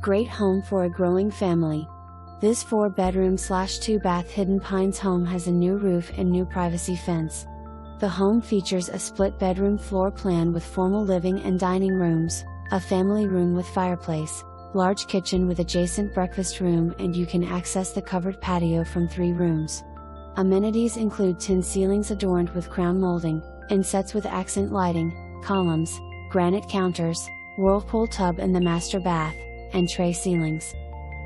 Great home for a growing family. This 4-bedroom/2-bath Hidden Pines home has a new roof and new privacy fence. The home features a split-bedroom floor plan with formal living and dining rooms, a family room with fireplace, large kitchen with adjacent breakfast room, and you can access the covered patio from 3 rooms. Amenities include tin ceilings adorned with crown molding, insets with accent lighting, columns, granite counters, whirlpool tub in the master bath, and tray ceilings.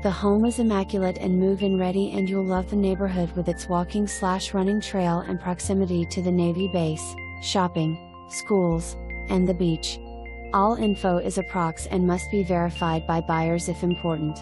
The home is immaculate and move-in ready, and you'll love the neighborhood with its walking/running trail and proximity to the Navy base, shopping, schools, and the beach. All info is approx and must be verified by buyers if important.